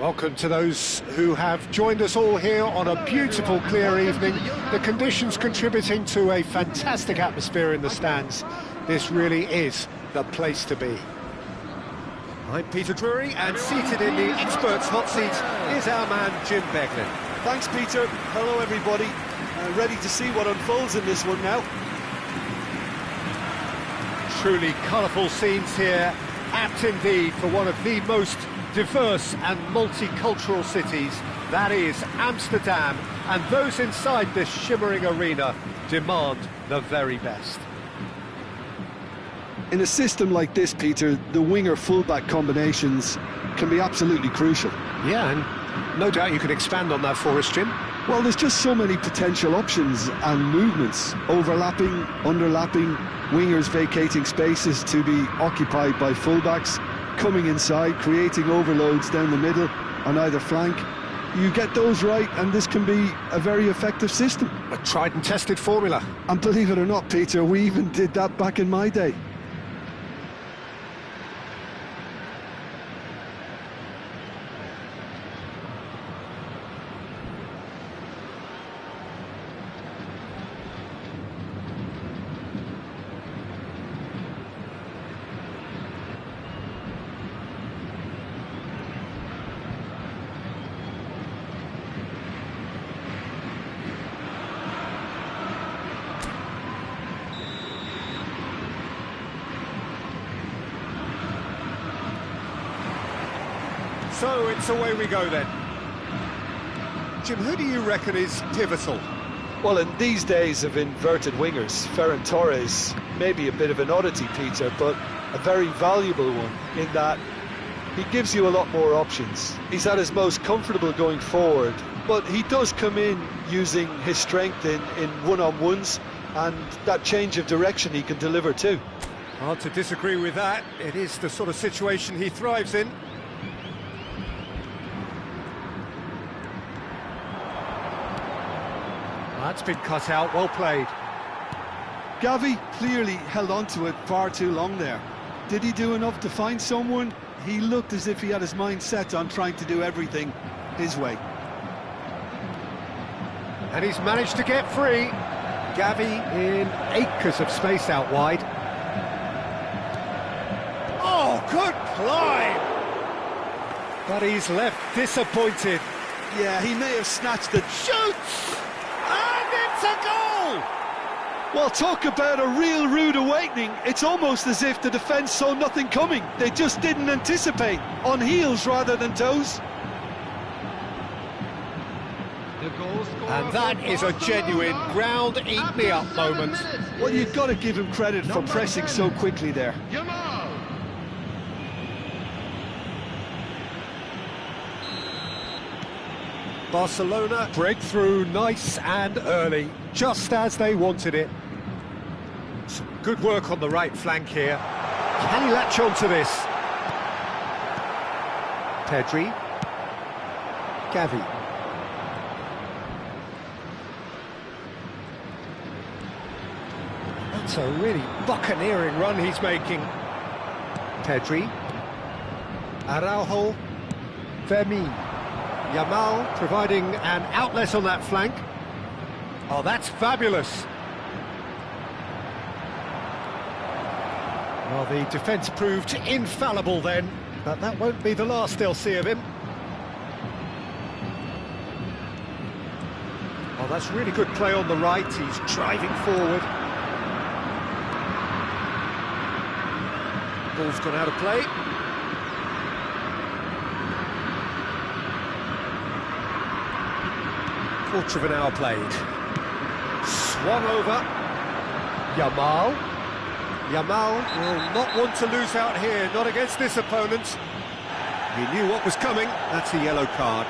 Welcome to those who have joined us all here on a beautiful, clear evening. The conditions contributing to a fantastic atmosphere in the stands. This really is the place to be. I'm Peter Drury, and seated in the experts' hot seat is our man Jim Beglin. Thanks, Peter. Hello, everybody. Ready to see what unfolds in this one now. Truly colourful scenes here, apt indeed for one of the most diverse and multicultural cities, that is Amsterdam, and those inside this shimmering arena demand the very best. In a system like this, Peter, the winger-fullback combinations can be absolutely crucial. Yeah, and no doubt you could expand on that for us, Jim. Well, there's just so many potential options and movements, overlapping, underlapping, wingers vacating spaces to be occupied by fullbacks, coming inside, creating overloads down the middle on either flank. You get those right and this can be a very effective system. A tried and tested formula. And believe it or not, Peter, we even did that back in my day. So it's away we go then. Jim, who do you reckon is pivotal? Well, in these days of inverted wingers, Ferran Torres may be a bit of an oddity, Peter, but a very valuable one in that he gives you a lot more options. He's at his most comfortable going forward, but he does come in using his strength in one-on-ones, and that change of direction he can deliver too. Hard to disagree with that. It is the sort of situation he thrives in. That's been cut out, well played. Gavi clearly held on to it far too long there. Did he do enough to find someone? He looked as if he had his mind set on trying to do everything his way. And he's managed to get free. Gavi in acres of space out wide. Oh, good climb! But he's left disappointed. Yeah, he may have snatched it. Shoots! And it's a goal! Well, talk about a real rude awakening. It's almost as if the defence saw nothing coming. They just didn't anticipate. On heels rather than toes. And that is a genuine ground-eat-me-up moment. Well, you've got to give him credit for pressing so quickly there. Barcelona breakthrough nice and early, just as they wanted it. Some good work on the right flank here. Can he latch on to this? Pedri. Gavi. That's a really buccaneering run he's making. Pedri. Araujo. Fermin. Yamal providing an outlet on that flank. Oh, that's fabulous. Well, the defence proved infallible then, but that won't be the last they'll see of him. Oh, that's really good play on the right. He's driving forward. Ball's gone out of play. Quarter of an hour played. Swung over. Yamal. Yamal will not want to lose out here, not against this opponent. He knew what was coming. That's a yellow card.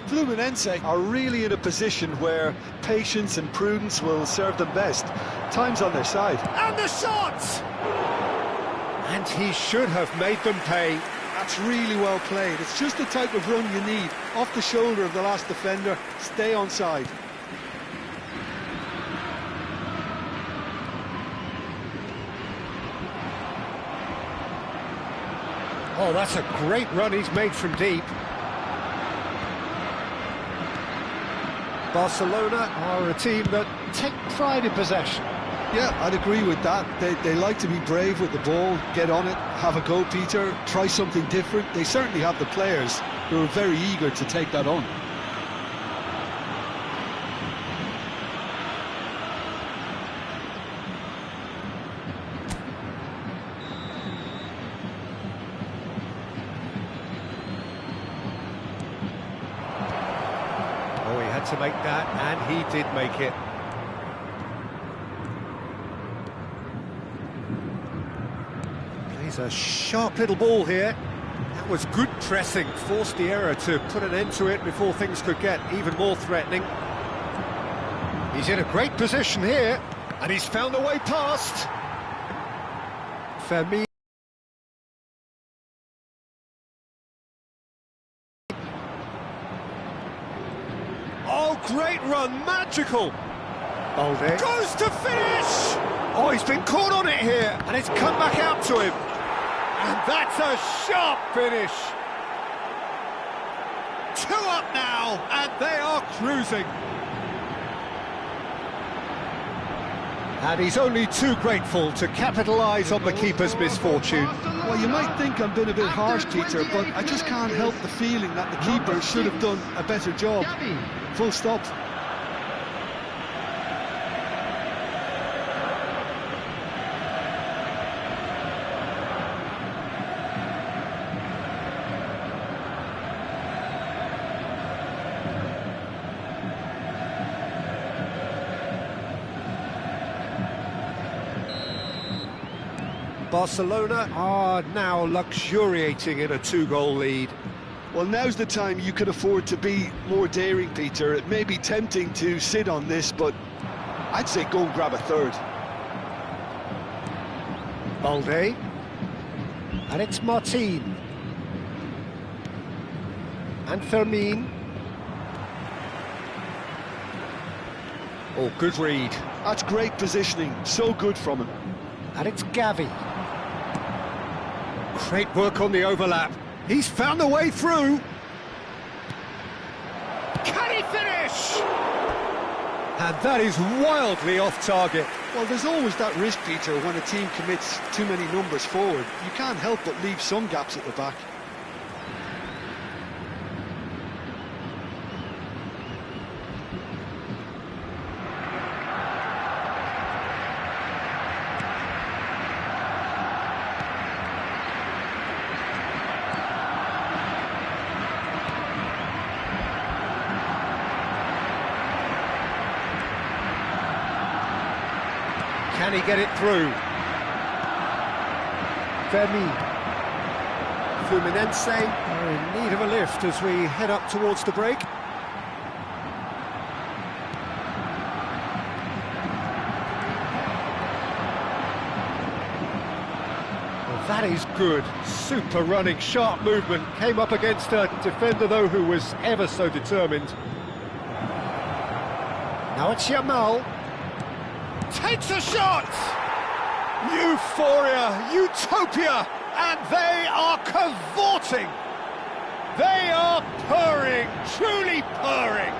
Fluminense are really in a position where patience and prudence will serve them best. Time's on their side. And the shot! And he should have made them pay. That's really well played. It's just the type of run you need. Off the shoulder of the last defender, stay onside. Oh, that's a great run he's made from deep. Barcelona are a team that take pride in possession. Yeah, I'd agree with that. They like to be brave with the ball, get on it, have a go, Peter, try something different. They certainly have the players who are very eager to take that on. Oh, he had to make that, and he did make it. Plays a sharp little ball here. That was good pressing, forced the error to put an end to it before things could get even more threatening. He's in a great position here, and he's found a way past. Fermin. Oh, great run, magical! Balde goes to finish! Oh, he's been caught on it here, and it's come back out to him. And that's a sharp finish. 2 up now, and they are cruising. And he's only too grateful to capitalise on the keeper's misfortune. Well, you might think I'm being a bit harsh, Peter, but I just can't help the feeling that the keeper should have done a better job. Full stop. Barcelona are now luxuriating in a 2-goal lead. Well, now's the time you can afford to be more daring, Peter. It may be tempting to sit on this, but I'd say go and grab a third. Balde. And it's Martin. And Fermin. Oh, good read. That's great positioning. So good from him. And it's Gavi. Great work on the overlap. He's found a way through. Can he finish? And that is wildly off target. Well, there's always that risk, Peter, when a team commits too many numbers forward. You can't help but leave some gaps at the back. Can he get it through? Fermi. Fluminense are in need of a lift as we head up towards the break. Well, that is good. Super running, sharp movement. Came up against a defender, though, who was ever so determined. Now it's Yamal. Takes a shot! Euphoria, utopia, and they are cavorting. They are purring, truly purring.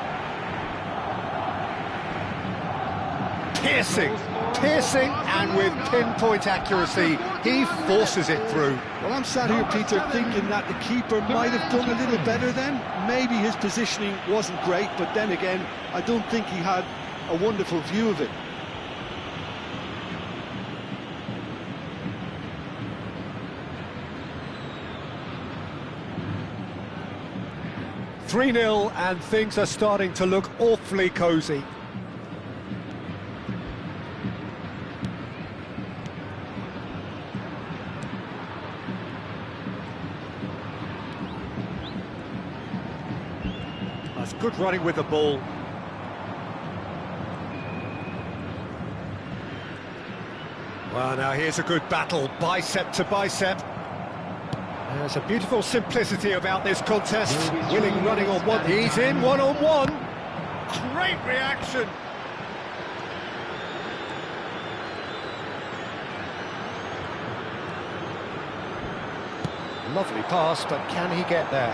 Piercing, and with pinpoint accuracy, he forces it through. Well, I'm sat here, Peter, thinking that the keeper might have done a little better then. Maybe his positioning wasn't great, but then again, I don't think he had a wonderful view of it. (3-0) and things are starting to look awfully cosy. That's good running with the ball. Well, now here's a good battle, bicep to bicep. There's a beautiful simplicity about this contest. Winning running on one. He's in one-on-one. Great reaction. Lovely pass, but can he get there?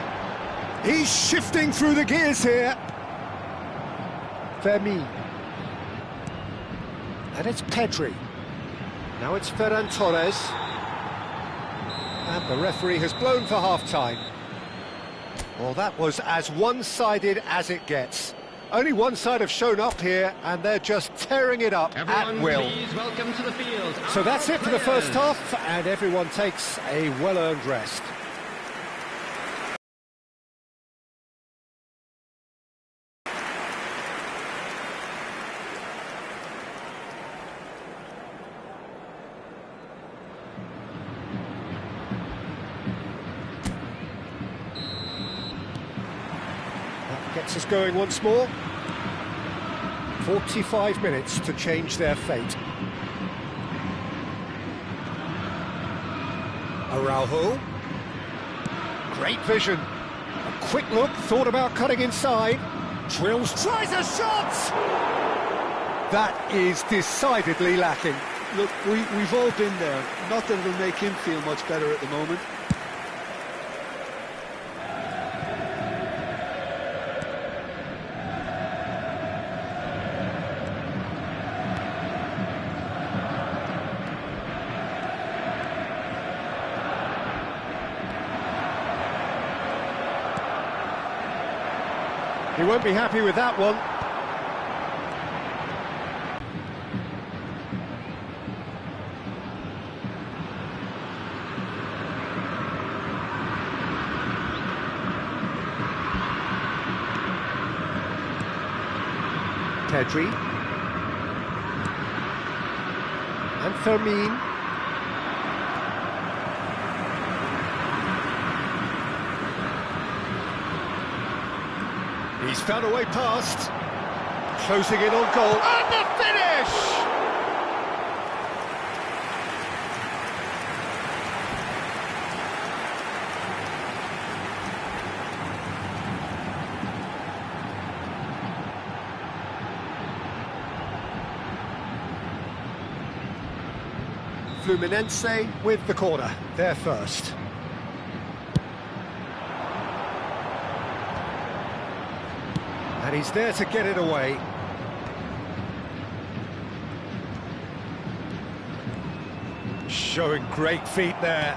He's shifting through the gears here. Fermi. And it's Pedri. Now it's Ferran Torres. And the referee has blown for half-time. Well, that was as one-sided as it gets. Only one side have shown up here, and they're just tearing it up at will. Please welcome to the field. So that's it for the first half, and everyone takes a well-earned rest. Gets us going once more. 45 minutes to change their fate. Araujo. Great vision. A quick look, thought about cutting inside. Drills, tries a shot! That is decidedly lacking. Look, we've all been there. Not that it'll make him feel much better at the moment. He won't be happy with that one. Pedri. And Fermin. He's found a way past. Closing in on goal. And the finish! Fluminense with the corner. They're first. And he's there to get it away. Showing great feet there.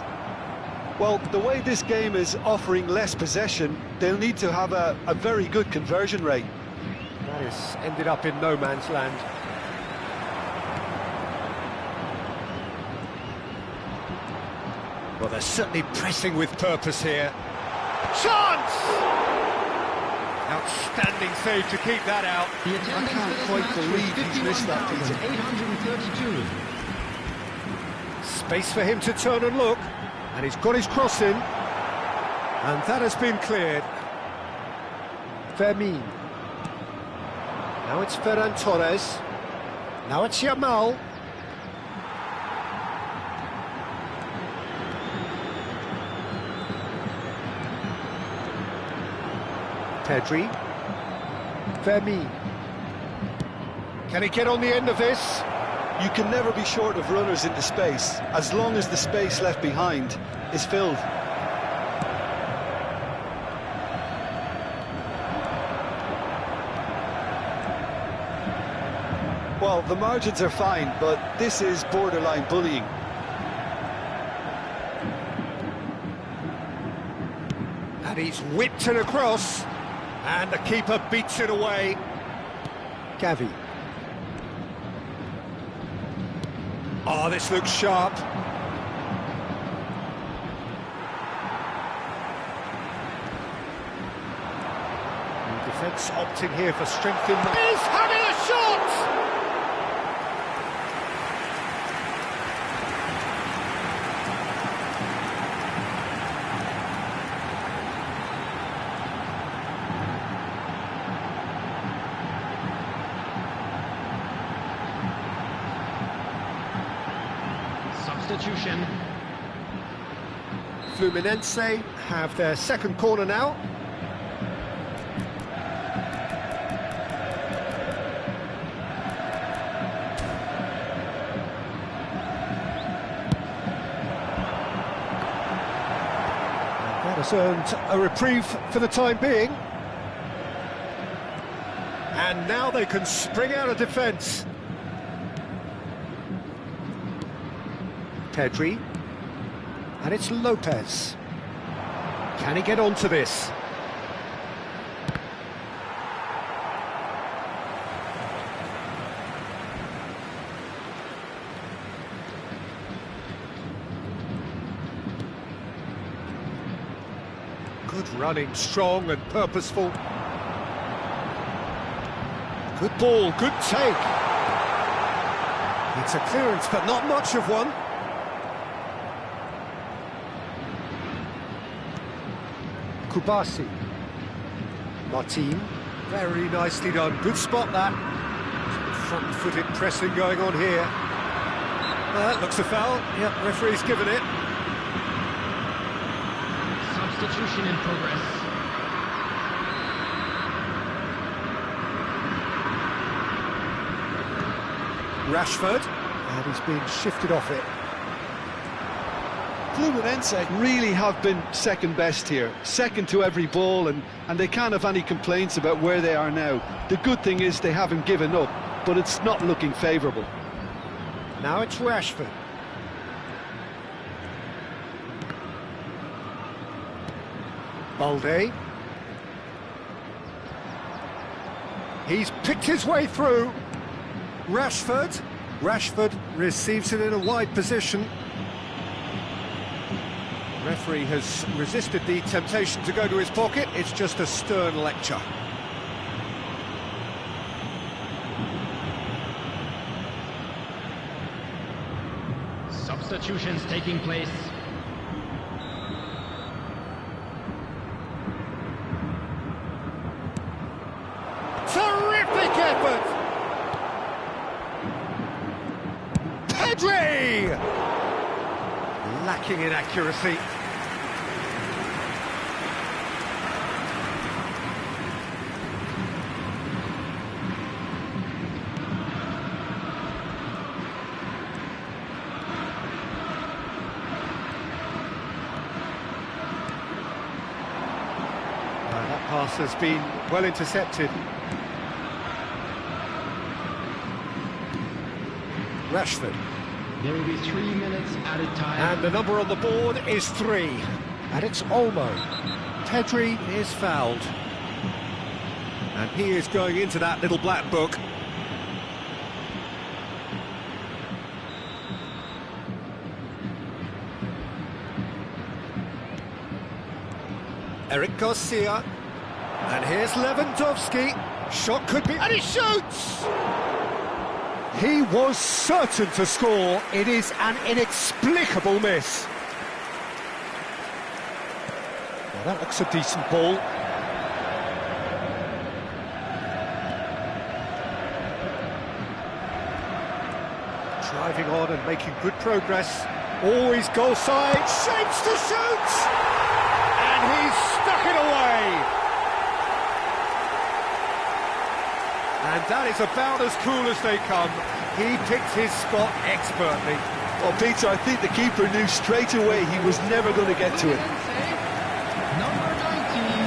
Well, the way this game is offering less possession, they'll need to have a very good conversion rate. That has ended up in no man's land. Well, they're certainly pressing with purpose here. Chance! Outstanding save to keep that out. I can't quite believe he's missed that, Peter. 832. Space for him to turn and look. And he's got his cross in. And that has been cleared. Fermin. Now it's Ferran Torres. Now it's Yamal. Pedri. Fermin. Can he get on the end of this? You can never be short of runners into space, as long as the space left behind is filled. Well, the margins are fine, but this is borderline bullying. And he's whipped it across. And the keeper beats it away. Gavi. Oh, this looks sharp. The defence opting here for strength in the... He's having a shot! Substitution. Fluminense have their second corner now. That has earned a reprieve for the time being. And now they can spring out of defence. Pedri, and it's Lopez. Can he get onto this? Good running, strong and purposeful. Good ball, good take. It's a clearance, but not much of one. Kubasi. Martin, very nicely done. Good spot that. Front-footed pressing going on here. That looks a foul. Yep, referee's given it. Substitution in progress. Rashford, and he's being shifted off it. Fluminense really have been second best here, second to every ball, and they can't have any complaints about where they are now. The good thing is they haven't given up, but it's not looking favourable. Now it's Rashford. Balde. He's picked his way through. Rashford receives it in a wide position. The referee has resisted the temptation to go to his pocket. It's just a stern lecture. Substitutions taking place. Terrific effort! Pedri! Lacking in accuracy. That pass has been Well intercepted. Rashford. There will be 3 minutes added time. And the number on the board is 3. And it's Olmo. Pedri is fouled. And he is going into that little black book. Eric Garcia. And here's Lewandowski. Shot could be... And he shoots! He was certain to score. It is an inexplicable miss. Well, that looks a decent ball. Driving on and making good progress. Always goal side. Shapes to shoot! And he's stuck it away. And that is about as cool as they come. He picked his spot expertly. Well, Peter, I think the keeper knew straight away he was never going to get to it. Number 19.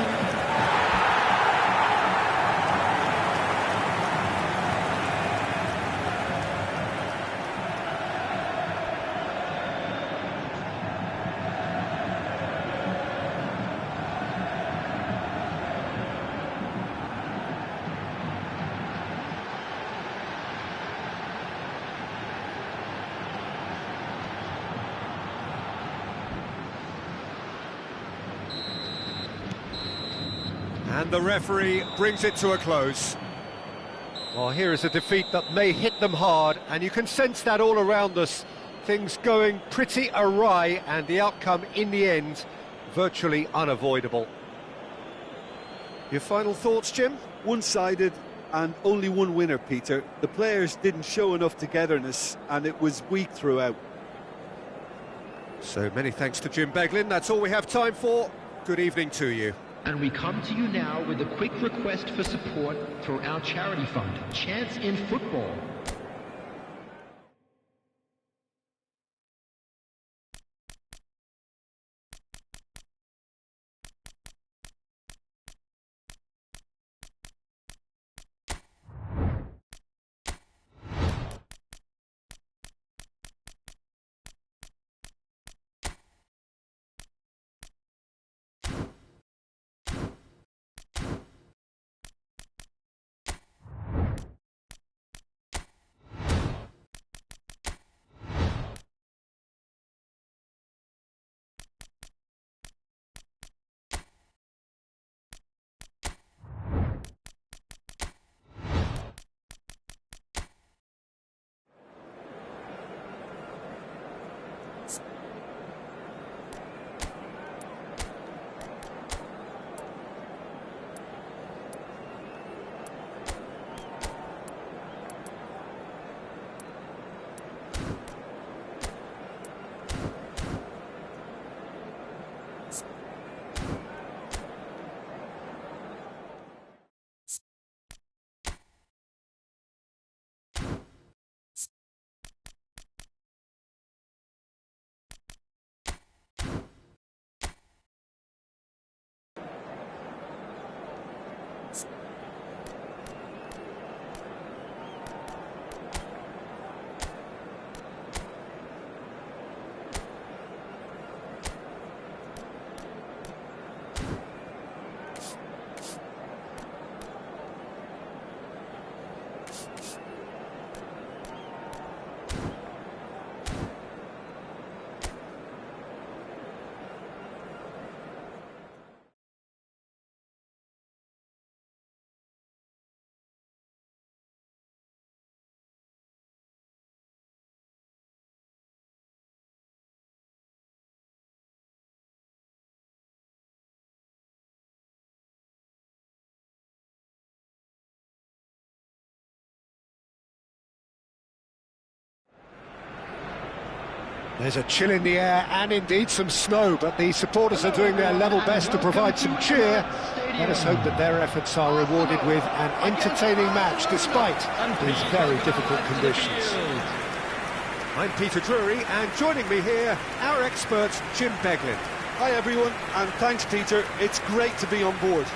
And the referee brings it to a close. Well, here is a defeat that may hit them hard, and you can sense that all around us. Things going pretty awry, and the outcome in the end virtually unavoidable. Your final thoughts, Jim? One-sided and only one winner, Peter. The players didn't show enough togetherness and it was weak throughout. So many thanks to Jim Beglin. That's all we have time for. Good evening to you. And we come to you now with a quick request for support through our charity fund, Chance in Football. There's a chill in the air and indeed some snow, but the supporters are doing their level best to provide some cheer. Let us hope that their efforts are rewarded with an entertaining match despite these very difficult conditions. I'm Peter Drury, and joining me here, our expert Jim Beglin. Hi everyone, and thanks Peter, it's great to be on board.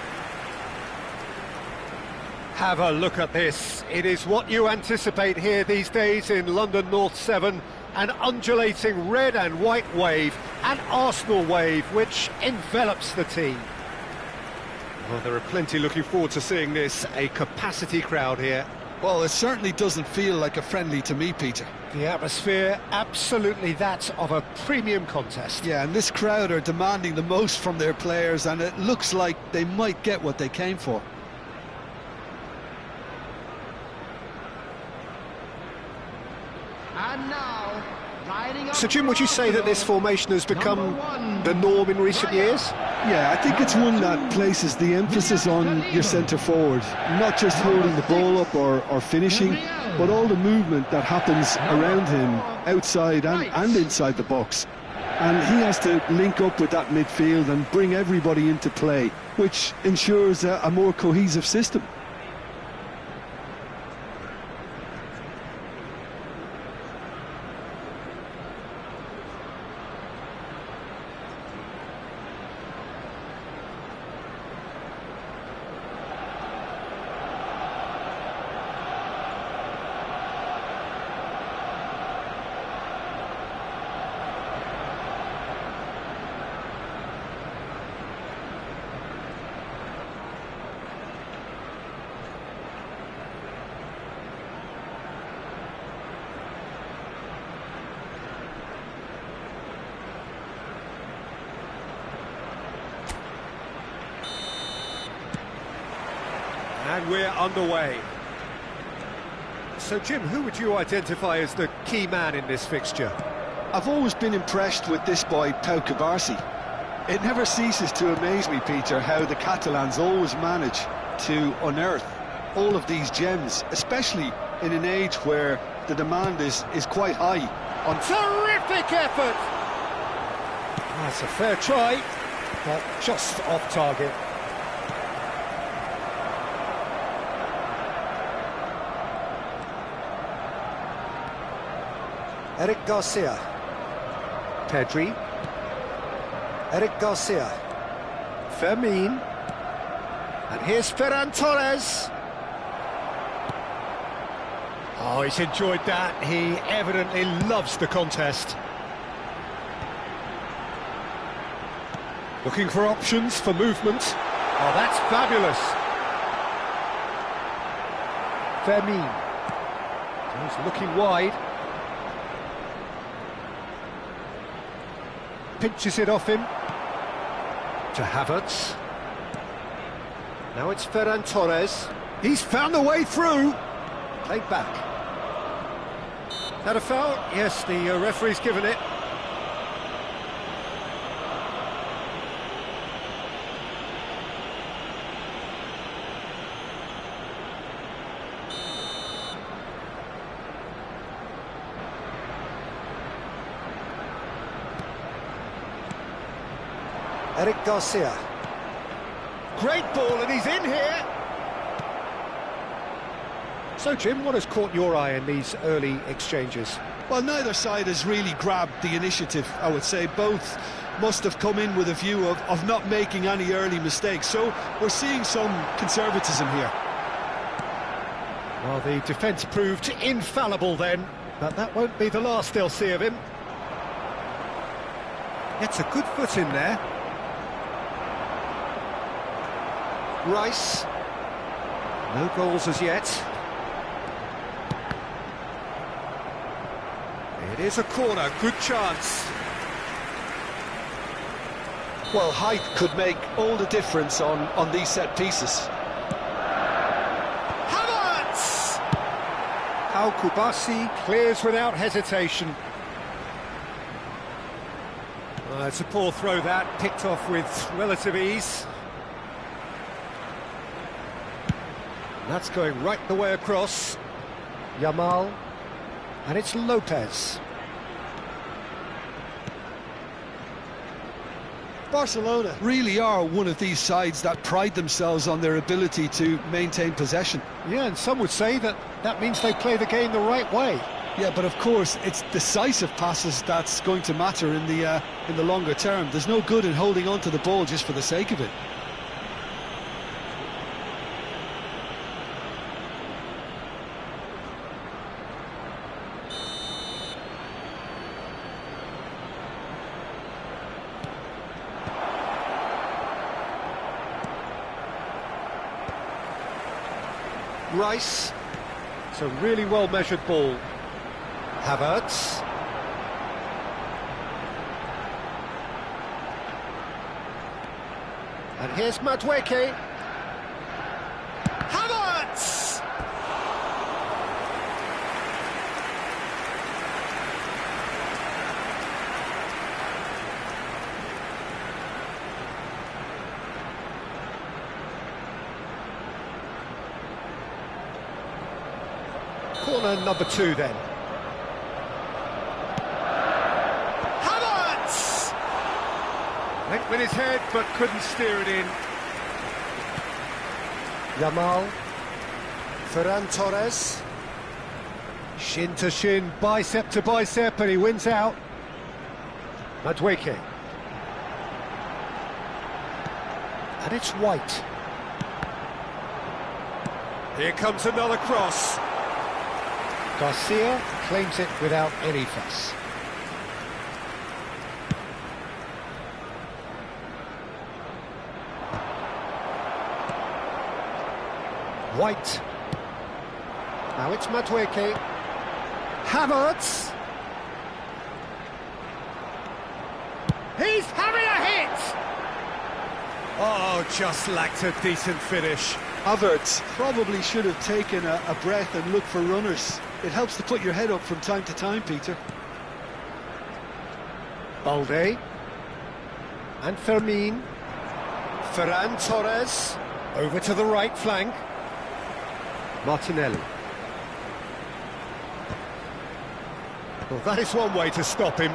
Have a look at this. It is what you anticipate here these days in London North 7. An undulating red and white wave, an Arsenal wave, which envelops the team. Well, there are plenty looking forward to seeing this. A capacity crowd here. Well, it certainly doesn't feel like a friendly to me, Peter. The atmosphere, absolutely that of a premium contest. Yeah, and this crowd are demanding the most from their players, and it looks like they might get what they came for. And now, riding up. So, Jim, would you say that this formation has become the norm in recent years? Yeah, I think it's one that places the emphasis on your centre forward, not just holding the ball up or finishing, but all the movement that happens around him, outside and inside the box. And he has to link up with that midfield and bring everybody into play, which ensures a more cohesive system. And we're underway. So, Jim, who would you identify as the key man in this fixture? I've always been impressed with this boy, Pau Cubarsí. It never ceases to amaze me, Peter, how the Catalans always manage to unearth all of these gems, especially in an age where the demand is quite high. On terrific effort! That's a fair try, but just off target. Eric Garcia. Pedri. Eric Garcia. Fermin. And here's Ferran Torres. Oh, he's enjoyed that. He evidently loves the contest. Looking for options for movement. Oh, that's fabulous. Fermin. He's looking wide. Pinches it off him. To Havertz. Now it's Ferran Torres. He's found the way through. Played back. That a foul? Yes, the referee's given it. Eric Garcia. Great ball, and he's in here. So, Jim, what has caught your eye in these early exchanges? Well, neither side has really grabbed the initiative, I would say. Both must have come in with a view of not making any early mistakes. So we're seeing some conservatism here. Well, the defence proved infallible then, but that won't be the last they'll see of him. Gets a good foot in there. Rice. No goals as yet. It is a corner, good chance. Well, height could make all the difference on these set pieces. Havertz! Pau Cubarsí clears without hesitation. It's a poor throw that, picked off with relative ease. That's going right the way across. Yamal. And it's Lopez. Barcelona really are one of these sides that pride themselves on their ability to maintain possession. Yeah, and some would say that means they play the game the right way. Yeah, but of course it's decisive passes that's going to matter in the longer term. There's no good in holding on to the ball just for the sake of it. Rice. It's a really well-measured ball. Havertz. And here's Madueke. Havertz! Corner number 2 then. Havertz! Went with his head but couldn't steer it in. Yamal. Ferran Torres. Shin to shin, bicep to bicep, and he wins out. Madueke. And it's White. Here comes another cross. Garcia claims it without any fuss. White. Now it's Madueke. Havertz. He's having a hit! Oh, just lacked a decent finish. Havertz probably should have taken a breath and looked for runners. It helps to put your head up from time to time, Peter. Balde. And Fermin. Ferran Torres. Over to the right flank. Martinelli. Well, that is one way to stop him.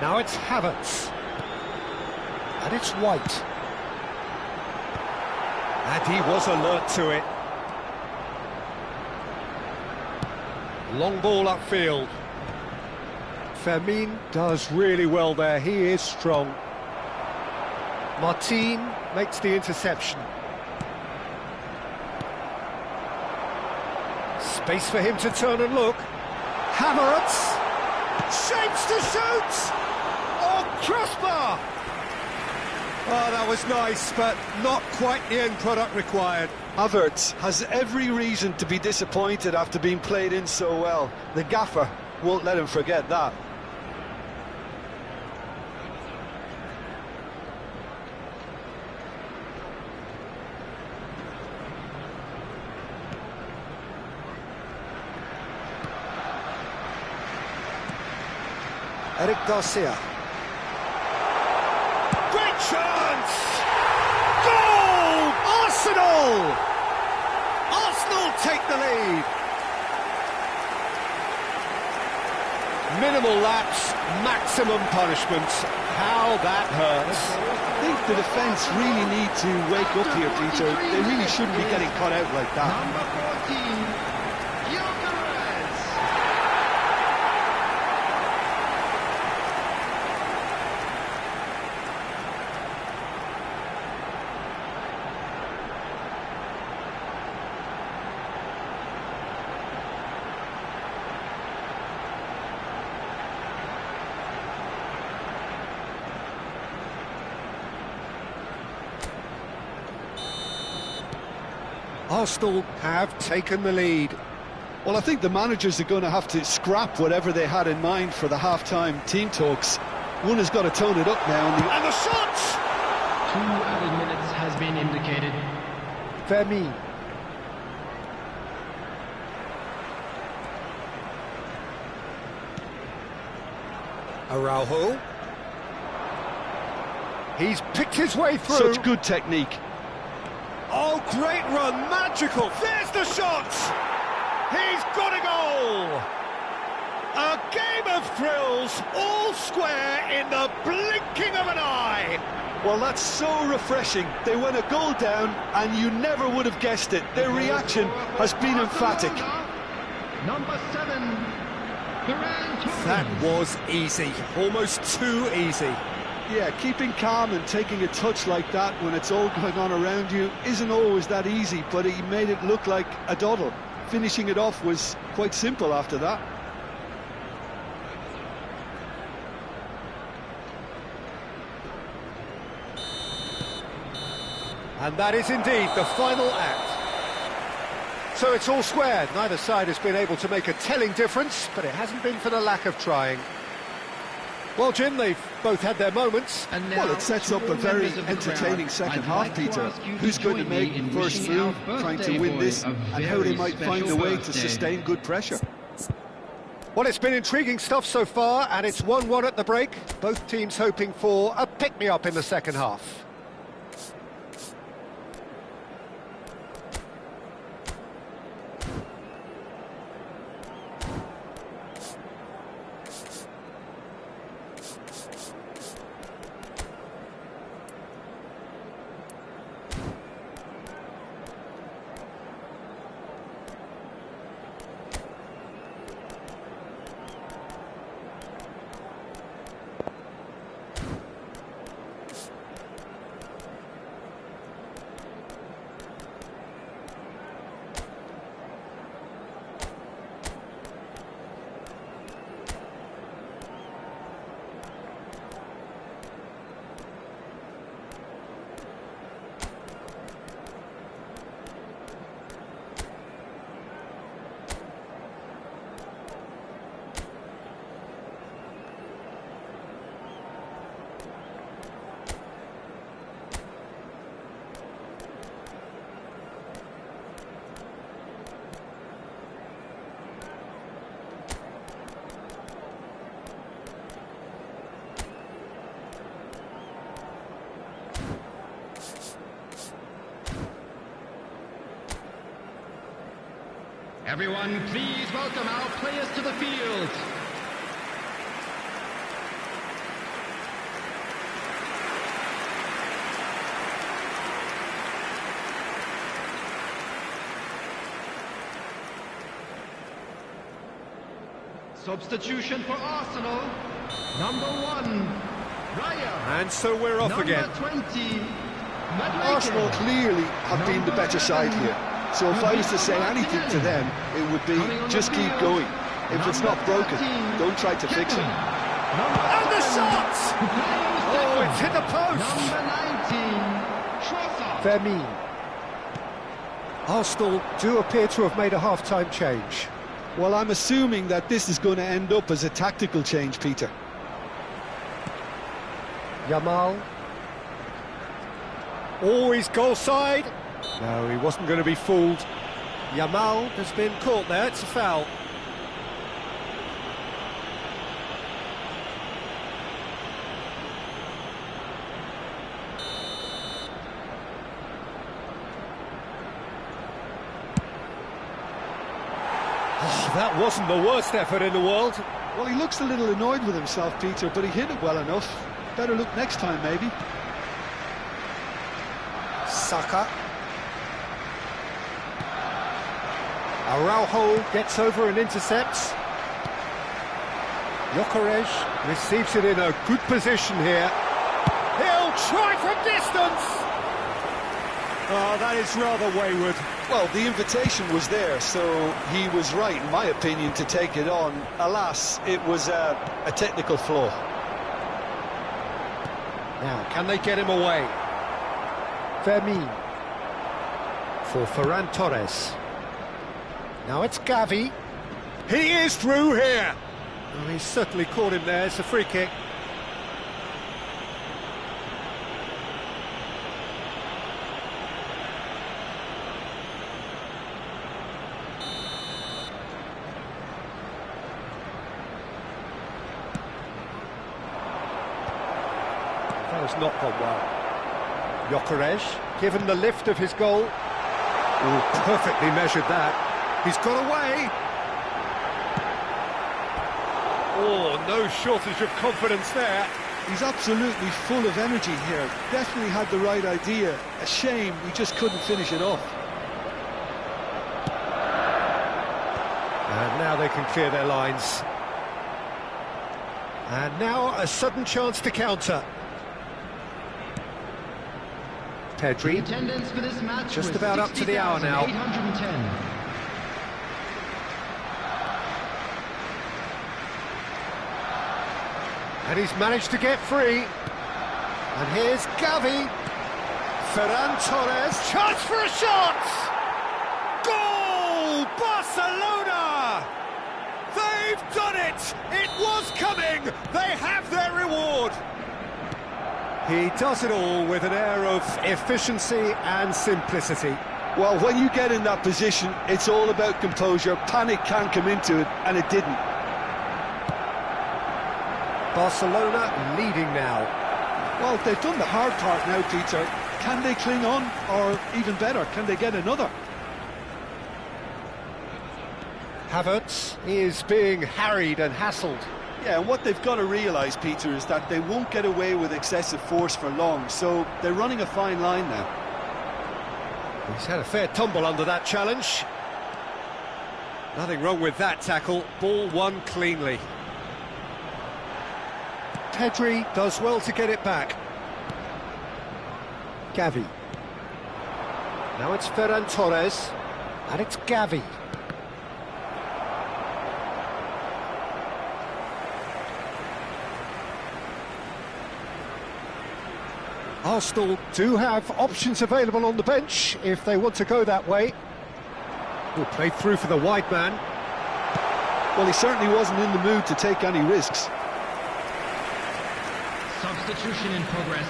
Now it's Havertz. And it's White. And he was alert to it. Long ball upfield. Fermin does really well there. He is strong. Martin makes the interception. Space for him to turn and look. Havertz. Shapes to shoot! Oh, crossbar! Oh, that was nice, but not quite the end product required. Havertz has every reason to be disappointed after being played in so well. The gaffer won't let him forget that. Eric Garcia. Great chance! Goal! Arsenal! Arsenal take the lead. Minimal lapse, maximum punishment. How that hurts. I think the defence really need to wake up here, Peter. They really shouldn't be getting caught out like that. Number 14. Arsenal have taken the lead. Well, I think the managers are going to have to scrap whatever they had in mind for the half-time team talks. One has got to tone it up now. And the shot! 2 added minutes has been indicated. Fermin. Araujo. He's picked his way through. Such good technique. Oh, great run, magical. There's the shot. He's got a goal. A game of thrills, all square in the blinking of an eye. Well, that's so refreshing. They went a goal down, and you never would have guessed it. Their reaction has been emphatic. Number 7, Ferran Torres. That was easy, almost too easy. Yeah, keeping calm and taking a touch like that when it's all going on around you isn't always that easy, but he made it look like a doddle. Finishing it off was quite simple after that. And that is indeed the final act. So it's all square. Neither side has been able to make a telling difference, but it hasn't been for the lack of trying. Well, Jim, they've both had their moments. And now, Well, it sets up a very entertaining second half, Peter. Who's going to make the first move, trying to win this, and how they might find a way to sustain good pressure. Well, it's been intriguing stuff so far, and it's 1-1 at the break. Both teams hoping for a pick-me-up in the second half. Everyone, please welcome our players to the field. Substitution for Arsenal. Number 1, Raya. And so we're off again. Number 20, Arsenal clearly have been the better side here. So if I was to say anything to them, it would be just keep going. If it's not broken, don't try to fix it. And the shot! Oh, it's hit the post! Number 19, Vermeer. Arsenal do appear to have made a half-time change. Well, I'm assuming that this is going to end up as a tactical change, Peter. Yamal. Oh, he's goal side. No, he wasn't going to be fooled. Yamal has been caught there, it's a foul. Oh, that wasn't the worst effort in the world. Well, he looks a little annoyed with himself, Peter, but he hit it well enough. Better look next time, maybe. Saka. Araujo gets over and intercepts. Gyökeres receives it in a good position here. He'll try from distance! Oh, that is rather wayward. Well, the invitation was there, so he was right, in my opinion, to take it on. Alas, it was a technical flaw. Now, can they get him away? Vermeer for Ferran Torres. Now it's Gavi. He is through here. Oh, he's certainly caught him there. It's a free kick. That has not gone well. Gyökeres, given the lift of his goal. Oh, perfectly measured that. He's got away. Oh, no shortage of confidence there. He's absolutely full of energy here. Definitely had the right idea. A shame he just couldn't finish it off. And now they can clear their lines. And now a sudden chance to counter. Pedri, attendance for this match just was about up to the hour now. 60,810. And he's managed to get free. And here's Gavi. Ferran Torres, chance for a shot! Goal! They've done it! It was coming! They have their reward! He does it all with an air of efficiency and simplicity. Well, when you get in that position, it's all about composure. Panic can come into it, and it didn't. Barcelona leading now. Well, they've done the hard part now, Peter. Can they cling on, or even better, can they get another? Havertz is being harried and hassled. Yeah, and what they've got to realise, Peter, is that they won't get away with excessive force for long, so they're running a fine line now. He's had a fair tumble under that challenge. Nothing wrong with that tackle. Ball won cleanly. Pedri does well to get it back. Gavi. Now it's Ferran Torres. And it's Gavi. Arsenal do have options available on the bench if they want to go that way. Will play through for the wide man. Well, he certainly wasn't in the mood to take any risks. Substitution in progress.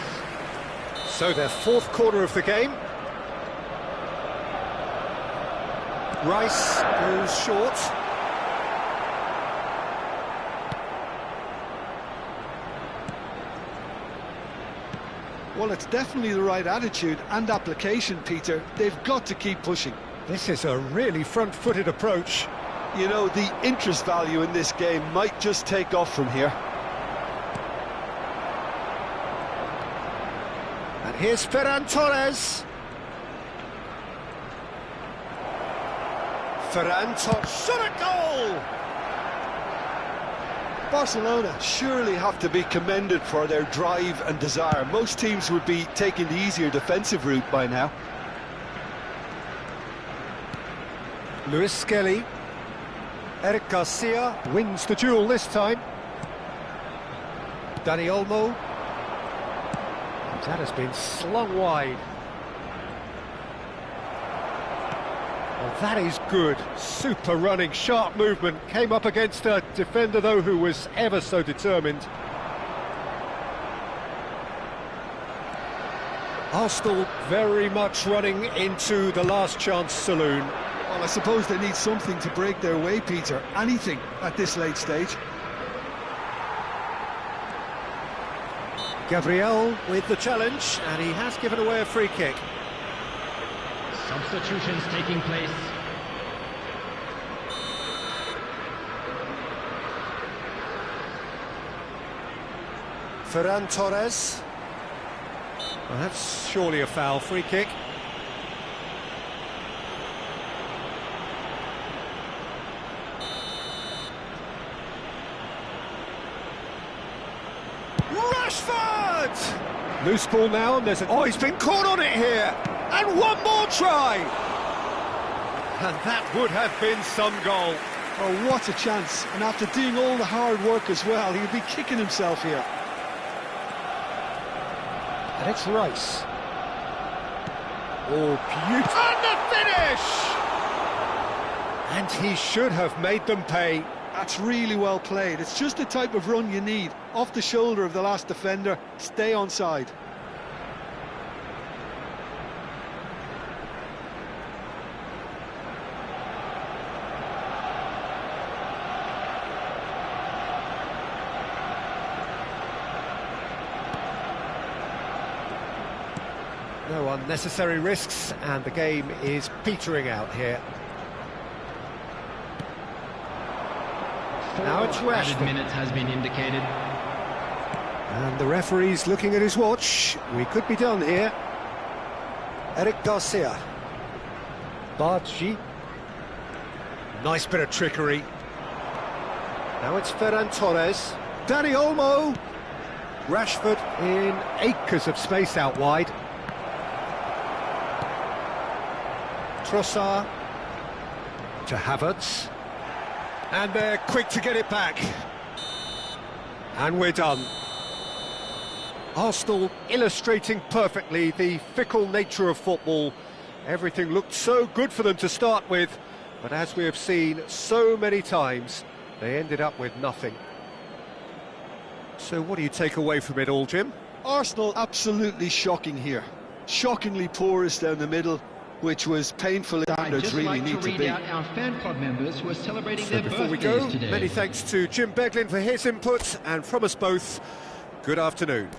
So their fourth quarter of the game. Rice goes short. Well, it's definitely the right attitude and application, Peter. They've got to keep pushing. This is a really front-footed approach. You know, the interest value in this game might just take off from here. And here's Ferran Torres. Ferran Torres, shot at goal! Barcelona surely have to be commended for their drive and desire. Most teams would be taking the easier defensive route by now. Luis Skelly. Eric Garcia wins the duel this time. Dani Olmo. That has been slung wide. Well, that is good. Super running, sharp movement. Came up against a defender, though, who was ever so determined. Arsenal very much running into the last chance saloon. Well, I suppose they need something to break their way, Peter. Anything at this late stage. Gabriel with the challenge, and he has given away a free kick. Substitutions taking place. Ferran Torres. Well, that's surely a foul. Free kick. Rashford! Loose ball now, and there's a... Oh, he's been caught on it here! And one more try! And that would have been some goal. Oh, what a chance. And after doing all the hard work as well, he would be kicking himself here. And it's Rice. Oh, beautiful. And the finish! And he should have made them pay. That's really well played. It's just the type of run you need. Off the shoulder of the last defender, stay onside. No unnecessary risks, and the game is petering out here. Now it's Rashford. Added minutes has been indicated. And the referee's looking at his watch. We could be done here. Eric Garcia. Bargi. Nice bit of trickery. Now it's Ferran Torres. Dani Olmo. Rashford in acres of space out wide. Trossard to Havertz. And they're quick to get it back. And we're done. Arsenal illustrating perfectly the fickle nature of football. Everything looked so good for them to start with, but as we have seen so many times, They ended up with nothing. So what do you take away from it all, Jim? Arsenal absolutely shocking here. Shockingly porous down the middle, which was painful standards really need to be. I'd just like to read out our fan club members who are celebrating their Before we birthdays go, today. many thanks to Jim Beglin for his input, and from us both, good afternoon.